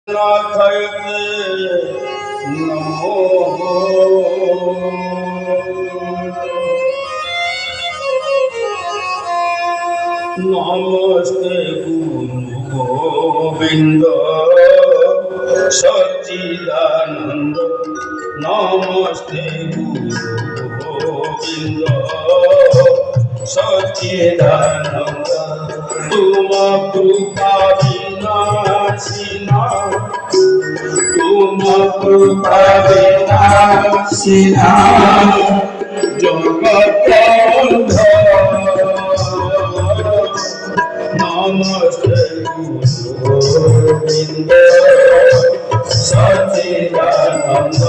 नाथयते नमो नमस्ते गुरु गोविंद सच्चिदानंद नमस्ते गुरु गोविंद सच्चिदानंद तुम कृपा विनाशिना तुम कृपा विनाशिना जगत नमस्ते गुरु गोविंद सच्चिदानंद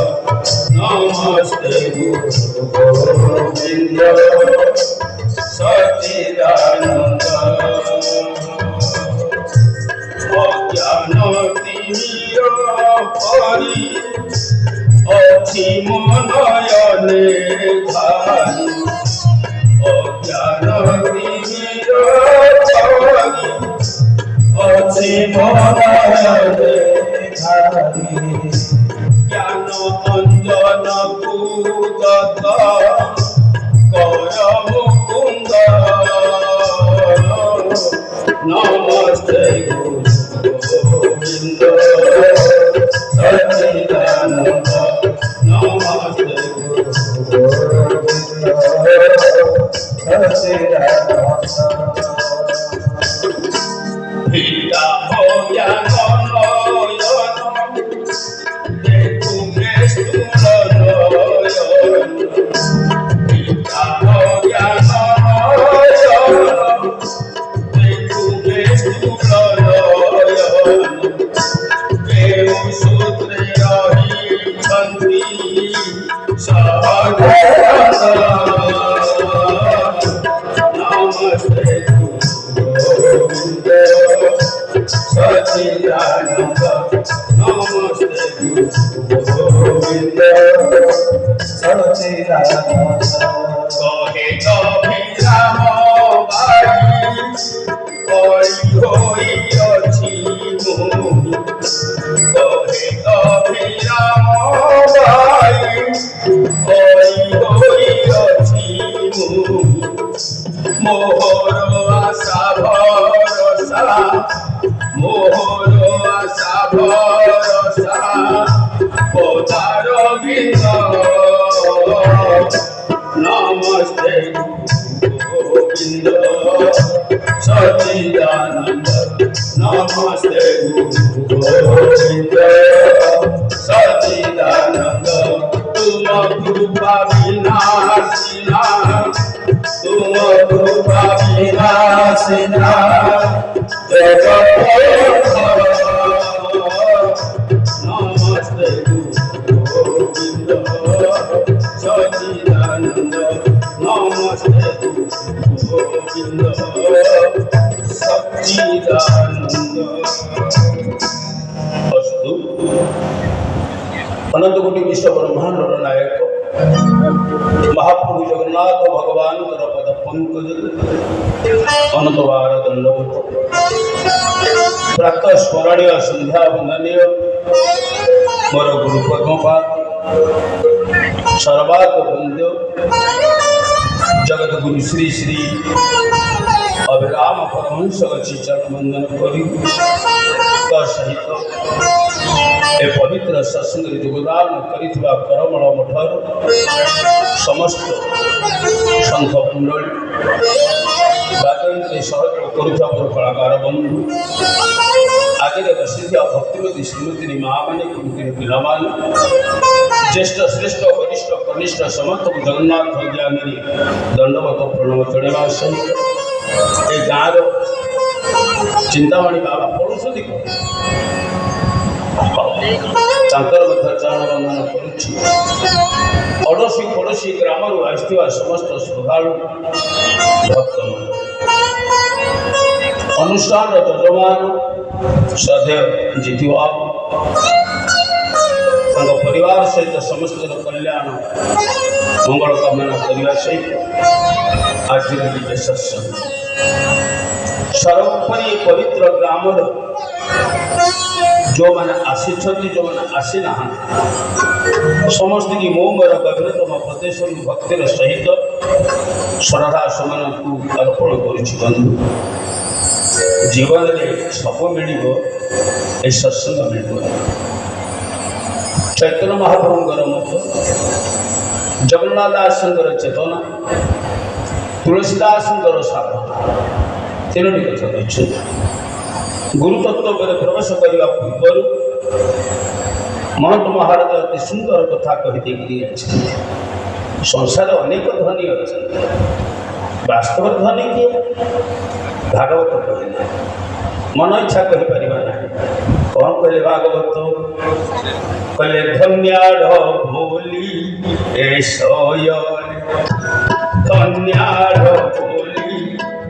नमस्ते गुरु गोविंद सच्चिदानंद अज्ञान तिमिर परि अछि मनयने धारी अज्ञान तिमिर परि अछि मनयने धारी ज्ञान अंजन पूगत कर मुकुंद नमस्ते गोविंद सच्चिदानंद नमस्ते गोविंद सच्चिदानंद पिता हो ज्ञान नयन देखुमे स्थूल नयन पिता हो ज्ञान नयन देखुमे स्थूल नयन केउ सूत्रे रही छंती नमस्ते गोविंद सच्चिदानंद नमस्ते गोविंद सच्चिदानंद कहे अभिराम भाई कई होई अछि मोहि कहे अभिराम भाई कई होई अछि मोहि मोहर आशा भरसा मोहर आशा भरसा पदार बिंद नमस्ते गोविंद सच्चिदानंद नमस्ते गोविंद सच्चिदानंद तुम कृपा विनाशिना तुम कृपा विनाशिना जगत नमस्ते गोविंद सच्चिदानंद नमस्ते गोविंद सच्चिदानंद अस्तु अनंत कोटि विश्व ब्रह्मांड नायक महाप्रभु जगन्नाथ भगवान पद पंकज अनंत बार दंडवत प्रातः स्मरणीय संध्या वंदनीय मोर गुरु पद्मपाद सर्वात वंद्य जगत गुरु श्री श्री अभिराम परमहंस चरण वंदन करी सहित ए पवित्र सत्संग योगदान करिथिबा करमल मठर समस्त संत मंडली बादयंत्री सहयोग करुवा मोर कलाकार बंधु आगे बसिथिया भक्तिमती श्रीमती महामानी कुंती पिलामान ज्येष्ठ श्रेष्ठ वरिष्ठ कनिष्ठ समस्त जगन्नाथ ज्ञानी दंडवत प्रणव चढ़ेवा सहित ए गाँव चिंतामणि बाबा पढ़ुଛନ୍ତି तांकर चरण वंदन करुच्ची अड़ोशी पड़ोशी ग्राम आसवा समस्त श्रद्धालु भक्त अनुष्ठान यजमान श्रद्धेय जीतू परिवार सहित समस्त कल्याण मंगल कामना करने सहित आज सत्संग सर्वोपरि पवित्र ग्रामर जो मैंने आसी जो मैंने आसी ना समस्त की मो मोर गभीरतम प्रदेश भक्तिर सहित श्रद्धा समान को अर्पण करुँधु जीवन में सब मिल सत्संग मिल चैतन्य महाप्रभुंर मत जगन्नाथ दासंकर चेतना तुलसीदासंकर साधना तीनो कथा कहते गुरुतत्व पर प्रवेश करने पूर्व महंत महाराज अति सुंदर कथा कही संसार अनेक धनी अच्छा वास्तव धनी किए भागवत कहले मन इच्छा कहीपर ना कौन कहले भागवत कहले धन्याढ़ भोली ए शयन धन्याढ़ भोली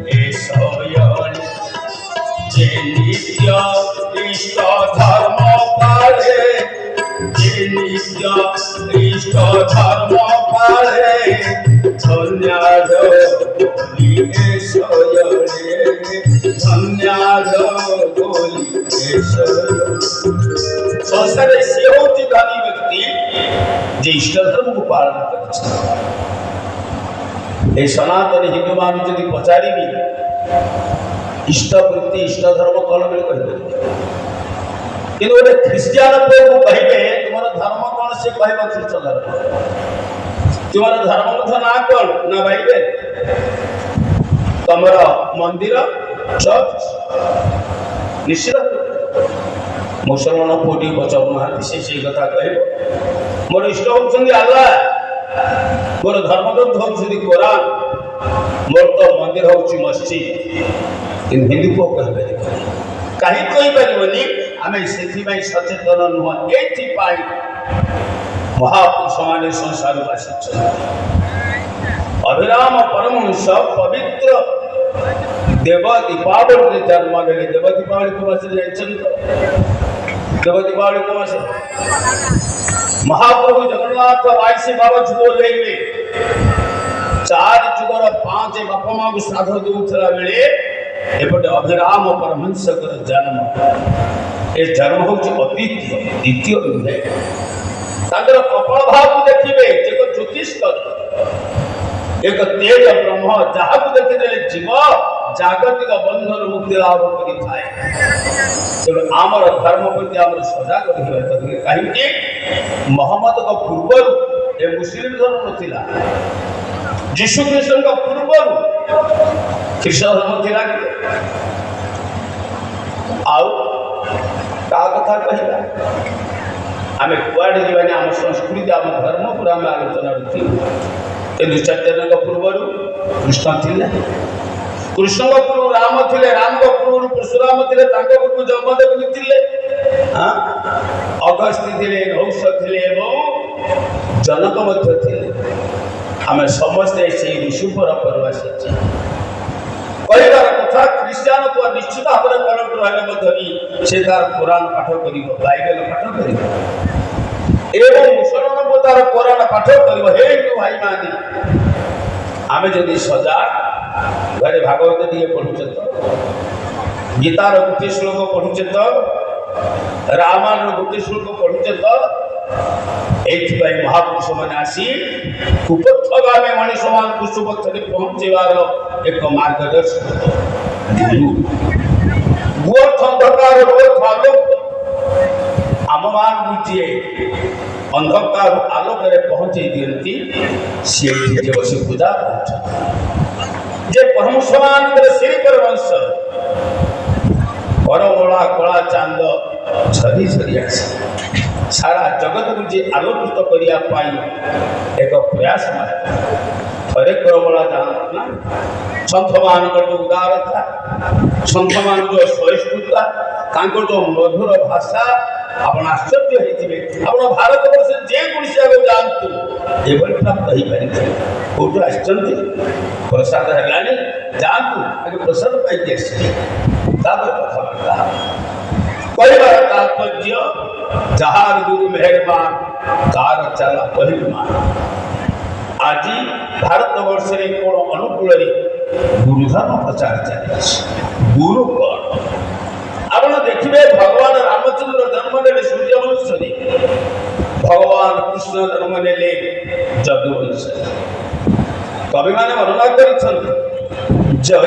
ए शयन जे नित्य इष्ट धर्म पाले जे नित्य इष्ट धर्म पाले धन्याढ़ भोली ए शयन धन्याढ़ भोली ए शयन संसार से होती धनी व्यक्ति जे इष्ट धर्म को पालन कर सनातन हिंदू मान यदि पचारि इष्ट वृत्ति इष्ट धर्म कौन मिले कह कि गोटे ख्रीस्टियान को कहे तुम धर्म कौन से कह ख्रीस्ट धर्म तुम धर्म ना कौन ना बाइबल तुम मंदिर चर्च निश्चित मुसलमान कोटी बचाऊ ना से कथा कह मोर इष्ट होती आल्लाह मोर धर्मग्रंथ हूँ कुरान मोर तो मंदिर हूँ मस्जिद इन हिंदू को कहीं कहीपरि आम से सचेतन नुह ये महापुरुष मान संसार आसी अभिराम परमहंस पवित्र देव दीपावली जन्म ले देव दीपावली को देव दीपावली को महाप्रभु जगन्नाथ वाईसी बाबा जुग ले 4 जुगर 5 बापा माँ को श्राद्ध दूसरा बेले एपटे अभिराम परमहंस जन्म ये जन्म हूँ अद्वितीय द्वितीय नुहे कपाल भाव को देखिए ज्योतिष एक तेज ब्रह्म जहाँ को देखिदे जीव जागतिक बंधन मुक्ति लाभ कर आमर धर्म प्रति आम सजग रहा कहीं मोहम्मद का पूर्व ये मुस्लिम धर्म ना जीशु कृष्ण का पूर्व ख्रीष्ट धर्म थिला कथा कहला आम कुआड़े जाने आम संस्कृति आम धर्म पूरा आम आलोचना रही चैतन्य पूर्व कृष्ण थिले कृष्ण पूर्व राम थे राम पूर्व परशुराम थे पूर्व जमदेव थे अगस्त्य थे नहुष थे जनक थे आम समस्ते से ऋषि परंपरा आसी कहबार कथा ख्रीस्टियान को निश्चित भाव में कलंक रही से तार कुरान पाठ कर बाइबल पाठ कर एवं मुसलमान को तार कुरान पाठ कर हे हिंदू भाई मानी आम जदि सजाग घरे भागवत दिए पढ़ुचे तो गीतार गोटे श्लोक पढ़ुचे तो रामायण गोटे श्लोक पढ़ुचे तो ये महापुरुष मैंने आसी कुपथगामी मनीष मान को सुपथरे पहुंचेबार एक मार्गदर्शन अंधकार आलोक आम मान बुझे अंधकार आलोक पहुंचे दिखती सी बस पूजा जे परमहंस मान श्री परमहंस परमोला कला चांद झरी झरी आसे सारा जगत को जे आलोकित करने एक प्रयास थे परमोला जाना सन्थ मान जो उदारता सन्थ मान जो सहिष्णुता जो मधुर भाषा आप आश्चर्य होते आप भारत वर्ष जेकोसी जगह जातु ये प्राप्त हो पारे कौटू आसाद है जातु आगे प्रसाद पाई कथबार्ता कहबार तात्पर्य जहार गुरु मेहरबान तार चला पहिलमान आज भारत वर्ष में कौन अनुकूल गुरुधर्म प्रचार चली गुरु कौन ଆପଣ ଦେଖିବେ ଭଗବାନ ରାମଚନ୍ଦ୍ର ଜନ୍ମ ନେଲେ ସୂର୍ଯ୍ୟବଂଶରେ, ଭଗବାନ କୃଷ୍ଣ ଜନ୍ମ ନେଲେ ଯଦୁବଂଶରେ। କବିମାନେ ବର୍ଣ୍ଣନା କରିଛନ୍ତି ଜୟ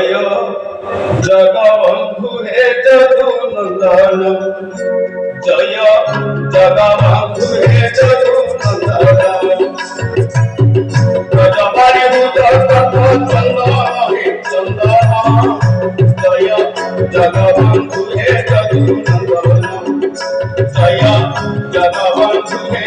ଜଗବନ୍ଧୁ ହେ ଯଦୁନନ୍ଦନ, ଜୟ ଜଗବନ୍ଧୁ ହେ ଯଦୁନନ୍ଦନ, ব্রজবাড়ি চন্দন হে চন্দন, জয় জগবন্ধু হে যদুনন্দন, জয় জগবন্ধু হে